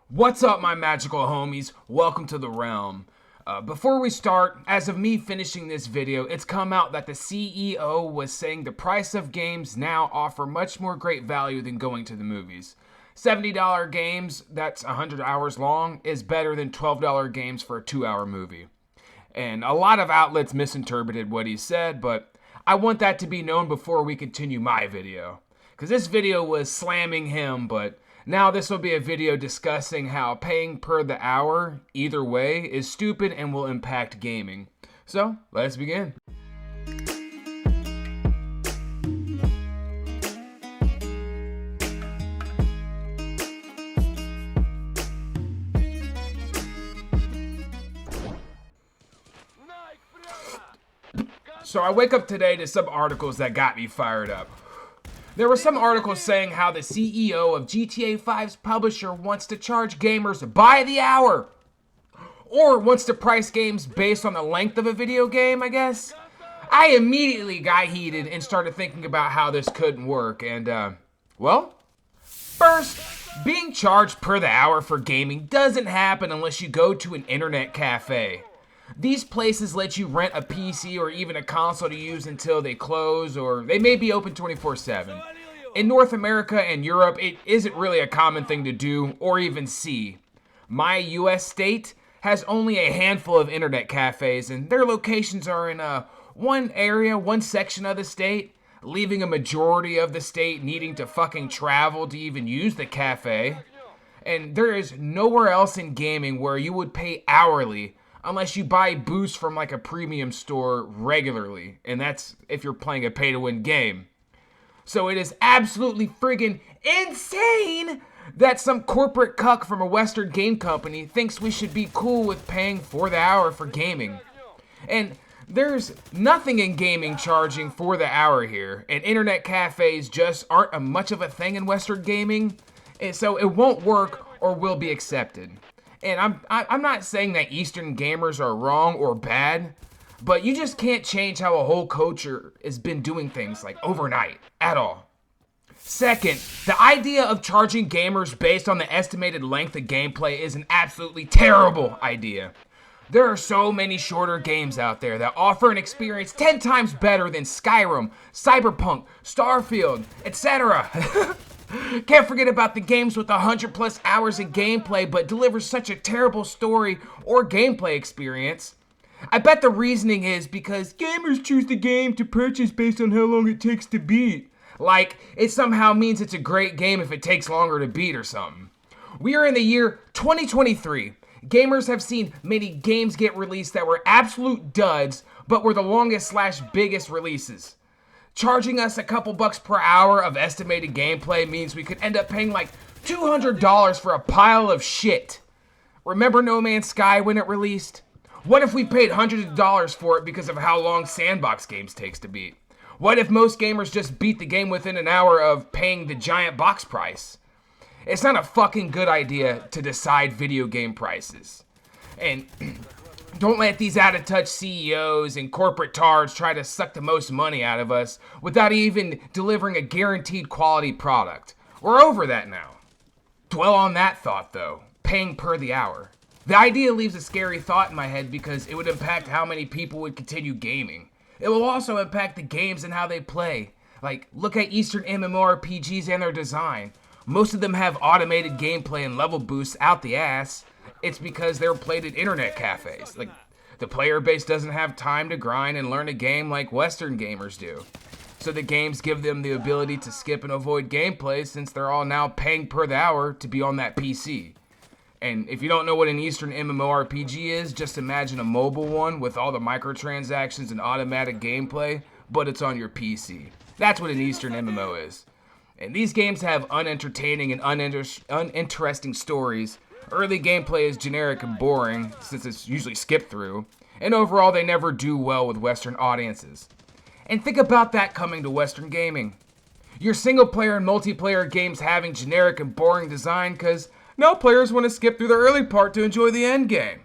What's up, my magical homies? Welcome to the realm. Before we start, as of me finishing this video, it's come out that the CEO was saying the price of games now offer much more great value than going to the movies. $70 games that's 100 hours long is better than $12 games for a 2-hour movie. And a lot of outlets misinterpreted what he said, but I want that to be known before we continue my video. Because this video was slamming him, but now this will be a video discussing how paying per the hour, either way, is stupid and will impact gaming. So, let's begin. So I wake up today to some articles that got me fired up. There were some articles saying how the CEO of GTA 5's publisher wants to charge gamers by the hour. Or wants to price games based on the length of a video game, I guess. I immediately got heated and started thinking about how this couldn't work. And, well, first, being charged per the hour for gaming doesn't happen unless you go to an internet cafe. These places let you rent a PC or even a console to use until they close, or they may be open 24/7. In North America and Europe, it isn't really a common thing to do or even see. My US state has only a handful of internet cafes, and their locations are in one area, one section of the state, leaving a majority of the state needing to fucking travel to even use the cafe. And there is nowhere else in gaming where you would pay hourly unless you buy boost from like a premium store regularly, and that's if you're playing a pay-to-win game. So it is absolutely friggin' insane that some corporate cuck from a Western game company thinks we should be cool with paying for the hour for gaming. And there's nothing in gaming charging for the hour here, and internet cafes just aren't much of a thing in Western gaming, and so it won't work or will be accepted. And I'm not saying that Eastern gamers are wrong or bad, but you just can't change how a whole culture has been doing things like overnight at all. Second, the idea of charging gamers based on the estimated length of gameplay is an absolutely terrible idea. There are so many shorter games out there that offer an experience 10 times better than Skyrim, Cyberpunk, Starfield, etc. Can't forget about the games with 100+ hours of gameplay but deliver such a terrible story or gameplay experience. I bet the reasoning is because gamers choose the game to purchase based on how long it takes to beat. Like, it somehow means it's a great game if it takes longer to beat or something. We are in the year 2023. Gamers have seen many games get released that were absolute duds but were the longest/biggest releases. Charging us a couple bucks per hour of estimated gameplay means we could end up paying like $200 for a pile of shit. Remember No Man's Sky when it released? What if we paid hundreds of dollars for it because of how long sandbox games takes to beat? What if most gamers just beat the game within an hour of paying the giant box price? It's not a fucking good idea to decide video game prices. And don't let these out-of-touch CEOs and corporate tards try to suck the most money out of us without even delivering a guaranteed quality product. We're over that now. Dwell on that thought, though. Paying per the hour. The idea leaves a scary thought in my head because it would impact how many people would continue gaming. It will also impact the games and how they play. Like, look at Eastern MMORPGs and their design. Most of them have automated gameplay and level boosts out the ass. It's because they're played at internet cafes. Like, the player base doesn't have time to grind and learn a game like Western gamers do. So the games give them the ability to skip and avoid gameplay since they're all now paying per the hour to be on that PC. And if you don't know what an Eastern MMORPG is, just imagine a mobile one with all the microtransactions and automatic gameplay, but it's on your PC. That's what an Eastern MMO is. And these games have unentertaining and uninteresting stories. Early gameplay is generic and boring, since it's usually skipped through, and overall they never do well with Western audiences. And think about that coming to Western gaming. Your single player and multiplayer games having generic and boring design because no players want to skip through the early part to enjoy the end game.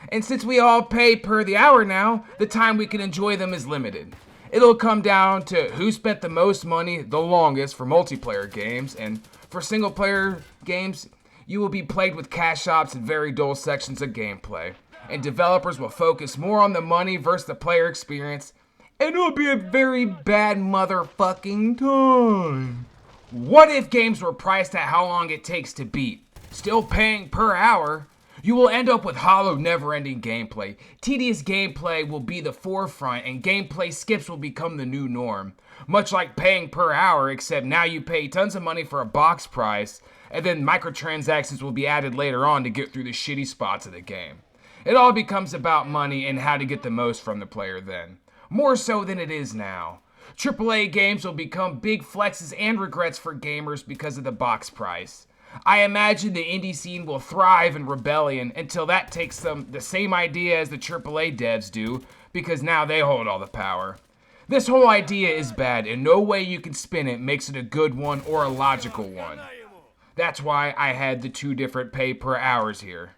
And since we all pay per the hour now, the time we can enjoy them is limited. It'll come down to who spent the most money the longest for multiplayer games, and for single player games, You will be plagued with cash ops and very dull sections of gameplay. And developers will focus more on the money versus the player experience. And it will be a very bad motherfucking time. What if games were priced at how long it takes to beat? Still paying per hour? You will end up with hollow, never-ending gameplay. Tedious gameplay will be the forefront, and gameplay skips will become the new norm. Much like paying per hour, except now you pay tons of money for a box price, and then microtransactions will be added later on to get through the shitty spots of the game. It all becomes about money and how to get the most from the player then. More so than it is now. AAA games will become big flexes and regrets for gamers because of the box price. I imagine the indie scene will thrive in rebellion until that takes them the same idea as the AAA devs do, because now they hold all the power. This whole idea is bad, and no way you can spin it makes it a good one or a logical one. That's why I had the two different pay per hours here.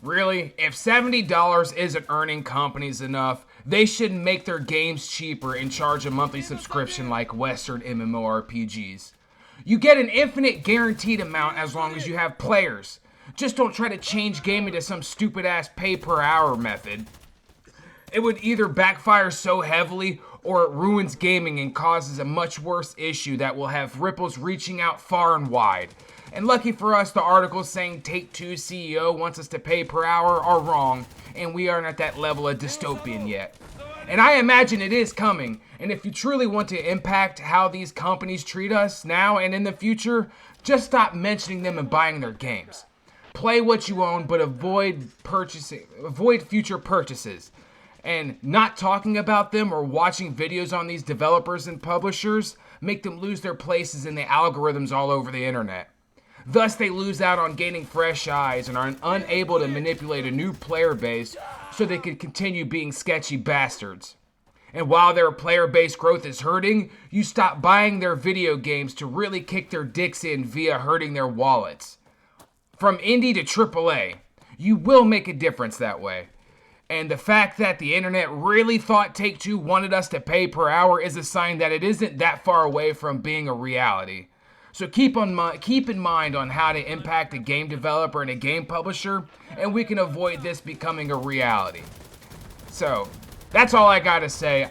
Really, if $70 isn't earning companies enough, they should make their games cheaper and charge a monthly subscription like Western MMORPGs. You get an infinite guaranteed amount as long as you have players. Just don't try to change gaming to some stupid ass pay per hour method. It would either backfire so heavily or it ruins gaming and causes a much worse issue that will have ripples reaching out far and wide. And lucky for us, the articles saying Take-Two's CEO wants us to pay per hour are wrong, and we aren't at that level of dystopian yet. And I imagine it is coming, and if you truly want to impact how these companies treat us now and in the future, just stop mentioning them and buying their games. Play what you own, but avoid future purchases. And not talking about them or watching videos on these developers and publishers make them lose their places in the algorithms all over the internet. Thus, they lose out on gaining fresh eyes and are unable to manipulate a new player base so they can continue being sketchy bastards. And while their player base growth is hurting, you stop buying their video games to really kick their dicks in via hurting their wallets. From indie to AAA, you will make a difference that way. And the fact that the internet really thought Take-Two wanted us to pay per hour is a sign that it isn't that far away from being a reality. So keep in mind on how to impact a game developer and a game publisher, and we can avoid this becoming a reality. So, that's all I gotta say.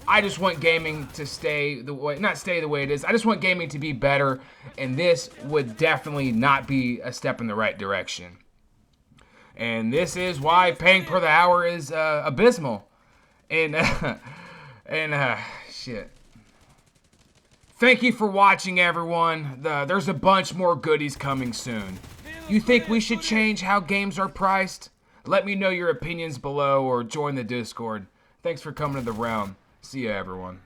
I just want gaming to not stay the way it is. I just want gaming to be better, and this would definitely not be a step in the right direction. And this is why paying per the hour is abysmal. And shit. Thank you for watching, everyone. There's a bunch more goodies coming soon. You think we should change how games are priced? Let me know your opinions below or join the Discord. Thanks for coming to the realm. See ya, everyone.